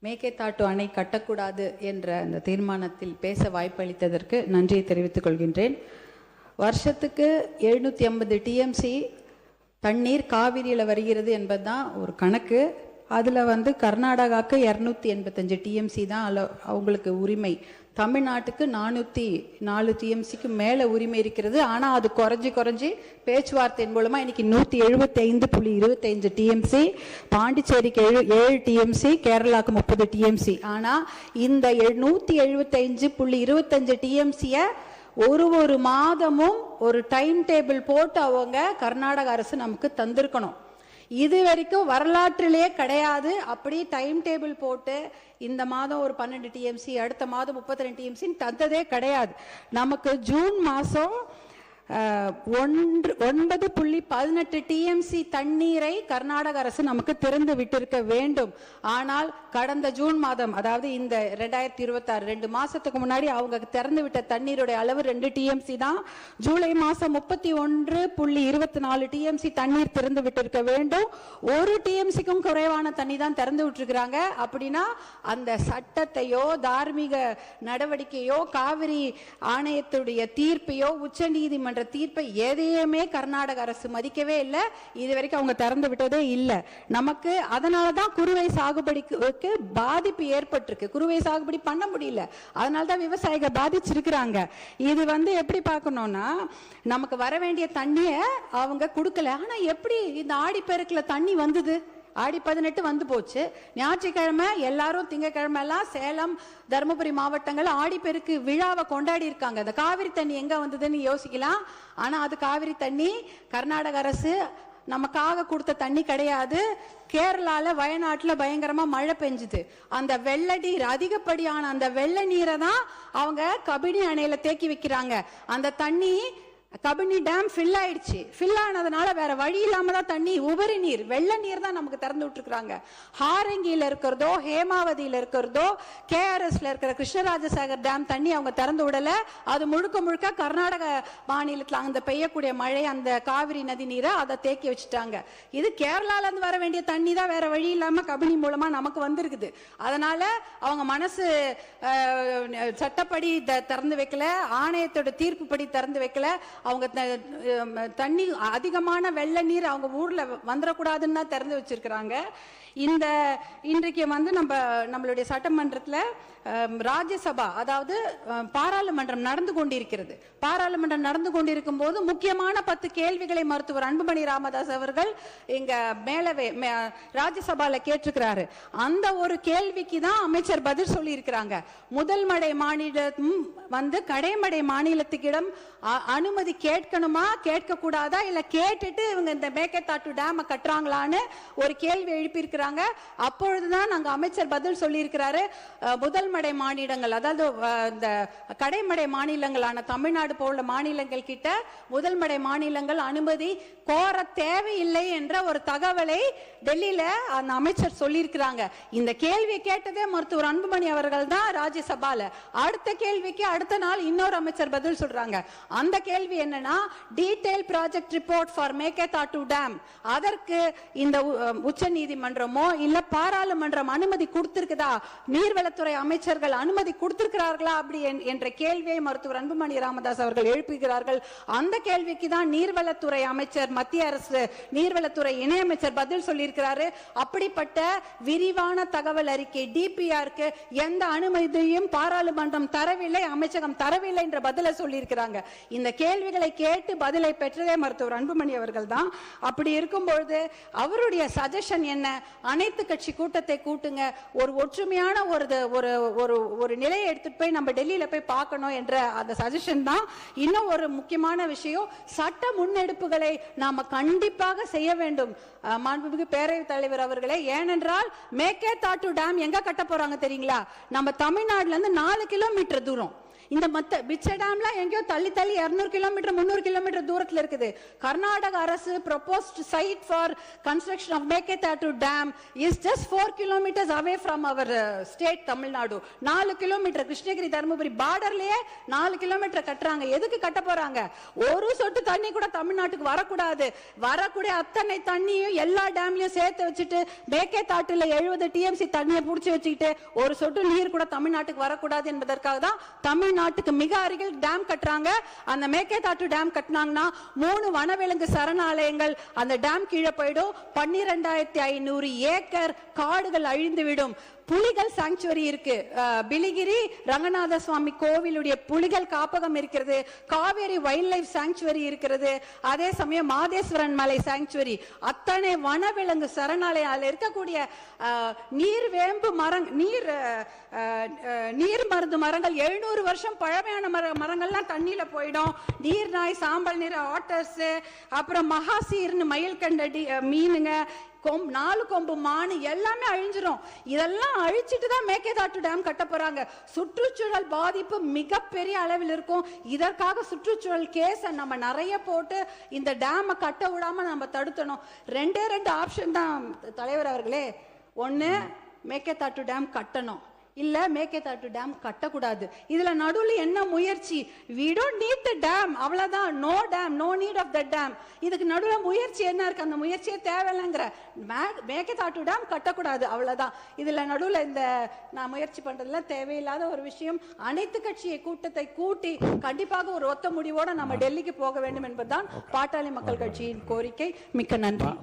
மேகேதாட்டு அணை கட்டக்கூடாது என்ற அந்த தீர்மானத்தில் பேச வாய்ப்பளித்ததற்கு நன்றியை தெரிவித்துக் கொள்கின்றேன். வருஷத்துக்கு 750 டிஎம்சி தண்ணீர் காவிரியில் வருகிறது என்பதுதான் ஒரு கணக்கு. அதில் கர்நாடகாவுக்கு 285 டிஎம்சி தான் அவங்களுக்கு உரிமை. தமிழ்நாட்டுக்கு 404 டிஎம்சிக்கு மேலே உரிமை இருக்கிறது. ஆனால் அது குறைஞ்சி பேச்சுவார்த்தையின் மூலமாக இன்னைக்கு 175.25 டிஎம்சி, பாண்டிச்சேரிக்கு 7 டிஎம்சி, கேரளாவுக்கு 30 டிஎம்சி. ஆனால் இந்த 175.25 டிஎம்சியை ஒரு மாதமும் ஒரு டைம் டேபிள் போட்டு அவங்க கர்நாடக அரசு நமக்கு தந்திருக்கணும். இது வரைக்கும் வரலாற்றிலேயே கிடையாது. அப்படி டைம் டேபிள் போட்டு இந்த மாதம் ஒரு 12 டிஎம்சி, அடுத்த மாதம் 32 டிஎம்சி தந்ததே கிடையாது. நமக்கு ஜூன் மாதம் 9.18 டிஎம்சி தண்ணீரை கர்நாடக அரசு நமக்கு திறந்து விட்டிருக்க வேண்டும். ஆனால் கடந்த ஜூன் மாதம், அதாவது இந்த 2026 2 மாசத்துக்கு முன்னாடி அவங்க திறந்து விட்ட தண்ணீருடைய அளவு 2 டிஎம்சி தான். ஜூலை மாசம் 31.24 டிஎம்சி தண்ணீர் திறந்து விட்டிருக்க வேண்டும். 1 டிஎம்சிக்கும் குறைவான தண்ணி தான் திறந்து விட்டுருக்கிறாங்க. அப்படின்னா அந்த சட்டத்தையோ தார்மீக நடவடிக்கையோ காவிரி ஆணையத்துடைய தீர்ப்பையோ உச்ச நீதிமன்ற தீர்ப்பை எதையுமே கர்நாடக அரசு மதிக்கவே இல்லை. இது வரைக்கும் அவங்க திறந்து விட்டதே இல்லை. நமக்கு அதனாலதான் குறுவை சாகுபடிக்கு பாதிப்பு ஏற்பட்டிருக்கு. குறுவை சாகுபடி பண்ண முடியல. அதனாலதான் விவசாயிகள் பாதிச்சிருக்கிறாங்க. இது எப்படி பார்க்கணும்னா, நமக்கு வர வேண்டிய தண்ணியை அவங்க கொடுக்கல. ஆனா எப்படி இந்த ஆடிப்பெருக்குல தண்ணி வந்தது? ஆடி 18 வந்து போச்சு. ஞாயிற்றுக்கிழமை எல்லாரும், திங்கக்கிழமை எல்லாம் சேலம் தருமபுரி மாவட்டங்கள் ஆடிப்பெருக்கு விழாவை கொண்டாடி இருக்காங்க. அந்த காவிரி தண்ணி எங்க வந்ததுன்னு யோசிக்கலாம். ஆனா அது காவிரி தண்ணி கர்நாடக அரசு நமக்காக கொடுத்த தண்ணி கிடையாது. கேரளால வயநாட்டுல பயங்கரமா மழை பெஞ்சுது. அந்த வெள்ள நீர், அதிகப்படியான அந்த வெள்ள நீரை தான் அவங்க கபினி அணையில தேக்கி வைக்கிறாங்க. அந்த தண்ணி கபினி டேம் ஃபில் ஆயிடுச்சு. ஃபில் ஆனதுனால வேற வழி இல்லாம தான் தண்ணி, உபரி நீர், வெள்ள நீர் தான் நமக்கு திறந்து விட்டுருக்காங்க. ஹாரங்கியில இருக்கிறதோ, ஹேமாவதியில இருக்கிறதோ, கேஆர்எஸ்ல இருக்கிற கிருஷ்ணராஜசாகர் டேம் தண்ணி அவங்க திறந்து விடல. அது முழுக்க கர்நாடக மாநிலத்தில் அந்த பெய்யக்கூடிய மழை, அந்த காவிரி நதி நீரை அதை தேக்கி வச்சுட்டாங்க. இது கேரளால இருந்து வர வேண்டிய தண்ணி தான் வேற வழி இல்லாம கபினி மூலமா நமக்கு வந்திருக்குது. அதனால அவங்க மனசு சட்டப்படி திறந்து வைக்கல, ஆணையத்தோட தீர்ப்பு படி திறந்து வைக்கல. அவங்க தண்ணி அதிகமான வெள்ள நீர் அவங்க ஊர்ல வந்துடக்கூடாதுன்னு தான் திறந்து வச்சிருக்கிறாங்க. இன்றைக்கு நம்மளுடைய சட்டமன்றத்தில் ராஜ்யசபா, அதாவது பாராளுமன்றம் நடந்து கொண்டிருக்கிறது. பாராளுமன்றம் நடந்து கொண்டிருக்கும் போது முக்கியமான 10 கேள்விகளை மருத்துவர் அன்புமணி ராமதாஸ் அவர்கள் இங்க மேலவே ராஜ்யசபால கேட்டிருக்கிறாரு. அந்த ஒரு கேள்விக்கு தான் அமைச்சர் பதில் சொல்லி இருக்கிறாங்க. முதல் மடை மாநிலம் கடைமடை மாநிலத்துக்கிடம் அனுமதி கேட்கணுமா, கேட்க கூடாதா, இல்ல கேட்டுட்டு இவங்க இந்த மேகேதாட்டு டேம் கட்டுறாங்களான்னு ஒரு கேள்வி எழுப்பியிருக்கிறாங்க. அப்பொழுதுதான் நாங்க அமைச்சர் பதில் சொல்லி இருக்கிறாரு. முதல் மடை மாநிலங்கள், அதாவது இந்த கடைமடை மாநிலங்களான தமிழ்நாடு போல மாநிலங்கள் கிட்ட முதல் மடை மாநிலங்கள் அனுமதி கோர தேவையில்லை என்ற ஒரு தகவலை டெல்லியில அந்த அமைச்சர் சொல்லி இருக்கிறாங்க. இந்த கேள்வியை கேட்டதே மருத்துவர் அன்புமணி அவர்கள் தான் ராஜ்யசபால. அடுத்த கேள்விக்கு அடுத்த நாள் இன்னொரு அமைச்சர் பதில் சொல்றாங்க. அந்த கேள்வி என்னன்னா, detail project report for Mekedatu dam, அதற்கு இந்த உச்ச நீதிமன்றமோ இல்ல பாராளுமன்றம் அனுமதி கொடுத்திருக்குதா, நீர்வளத்துறை அமைச்சர்கள் அனுமதி கொடுத்திருக்கிறார்களா அப்படி என்ற கேள்வியை மருத்துவர் அன்புமணி ராமதாஸ் அவர்கள் எழுப்புகிறார்கள். அந்த கேள்விக்கு தான் நீர்வளத்துறை அமைச்சர், மத்திய அரசு நீர்வளத்துறை இணையமைச்சர் பதில் சொல்லியிருக்கிறாரு. அப்படிப்பட்ட விரிவான தகவல் அறிக்கை டிபிஆருக்கு எந்த அனுமதியும் பாராளுமன்றம் தரவில்லை, அமைச்சகம் தரவில்லை என்ற பதிலை சொல்லியிருக்கிறாங்க. இந்த கேள்விகளை கேட்டு பதிலை பெற்றதே மருத்துவர் அன்புமணி அவர்கள் தான். அப்படி இருக்கும்பொழுது அவருடைய சஜஷன் என்ன, அனைத்து கட்சி கூட்டத்தை கூட்டுங்க, ஒரு ஒற்றுமையான ஒரு நிலையை எடுத்துட்டு போய் நம்ம டெல்லியில போய் பார்க்கணும் என்ற அந்த சஜஷன் தான். இன்னும் ஒரு முக்கியமான விஷயம், சட்ட முன்னெடுப்புகளை நாம கண்டிப்பாக செய்ய வேண்டும் மாண்புமிகு பேரவைத் தலைவர் அவர்களே. ஏனென்றால் மேகேதாட்டு டேம் எங்க கட்ட போறாங்க தெரியுங்களா? நம்ம தமிழ்நாடுல இருந்து 4 கிலோமீட்டர் தூரம். இந்த மத்த பிச்சை டேம்லாம் எங்கேயோ தள்ளி 200 கிலோமீட்டர் 300 கிலோமீட்டர் தூரத்துல இருக்குது. கர்நாடக அரசு proposed site for construction of Meketatu Dam is just 4 kilometers away from our state Tamil Nadu. 4 kilometre Krishnagiri Dharmapuri பார்டர்லயே 4 கிலோமீட்டர் கட்டுறாங்க. எதுக்கு கட்ட போறாங்க? ஒரு சொட்டு தண்ணி கூட தமிழ்நாட்டுக்கு வரக்கூடாது. வரக்கூடிய அத்தனை தண்ணியும் எல்லா டேம்லயும் சேர்த்து வச்சுட்டு மேகேதாட்டுல 70 TMC தண்ணியை புடிச்சு வச்சுக்கிட்டு ஒரு சொட்டு நீர் கூட தமிழ்நாட்டுக்கு வரக்கூடாது என்பதற்காக தான் தமிழ்நாட்டுக்கு மிக அருகில் டேம் கட்டுறாங்க. அந்த மேகேதாட்டு டேம் கட்டினாங்கன்னா 3 வனவிலங்கு சரணாலயங்கள் அந்த டேம் கீழே போயிடும். 12,500 ஏக்கர் காடுகள் அழிந்துவிடும். புலிகள் சாங்சுவரி இருக்கு. பிலிகிரி ரங்கநாத சுவாமி கோவிலுடைய புலிகள் காப்பகம் இருக்கிறது. காவேரி வைல்ட் லைஃப் சாங்சுவரி இருக்கிறது. அதே சமயம் மாதேஸ்வரன் மலை சாங்சுவரி, அத்தனை வனவிலங்கு சரணாலயம் இருக்கக்கூடிய நீர் வேம்பு நீர் மருந்து மரங்கள் 700 வருஷம் பழமையான மரங்கள்லாம் தண்ணியில போயிடும். நீர் நாய், சாம்பல் நீர் ஆட்டர்ஸ், அப்புறம் மகாசீர்னு மயில் கண்ட மீனுங்க, 4 கொம்பு மானு எல்லாமே அழிஞ்சிரும். இதெல்லாம் அழிச்சிட்டு தான் மேகேதாட்டு டேம் கட்ட போறாங்க. சுற்றுச்சூழல் பாதிப்பு மிகப்பெரிய அளவில் இருக்கும். இதற்காக சுற்றுச்சூழல் கேஸை நம்ம நிறைய போட்டு இந்த டேமை கட்ட விடாம நம்ம தடுத்தணும். 2 ஆப்ஷன் தான் தலைவர் அவர்களே. ஒன்னு மேகேதாட்டு டேம் கட்டணும், இல்ல மேகேதாட்டு டேம் கட்டக்கூடாது. இதுல நடுவுல என்ன முயற்சி? we don't need the dam, அவ்வளவுதான். no dam, no need of the dam. இதுக்கு நடுவுல முயற்சி என்ன இருக்கு? அந்த முயற்சியே தேவையில்லைங்கிற. மேகேதாட்டு டேம் கட்டக்கூடாது, அவ்வளவுதான். இதுல நடுவுல இந்த நான் முயற்சி பண்றதுல தேவையில்லாத ஒரு விஷயம். அனைத்து கட்சியை கூட்டத்தை கூட்டி கண்டிப்பாக ஒரு ஒத்த முடிவோட நம்ம டெல்லிக்கு போக வேண்டும் என்பதுதான் பாட்டாளி மக்கள் கட்சியின் கோரிக்கை. மிக்க நன்றி.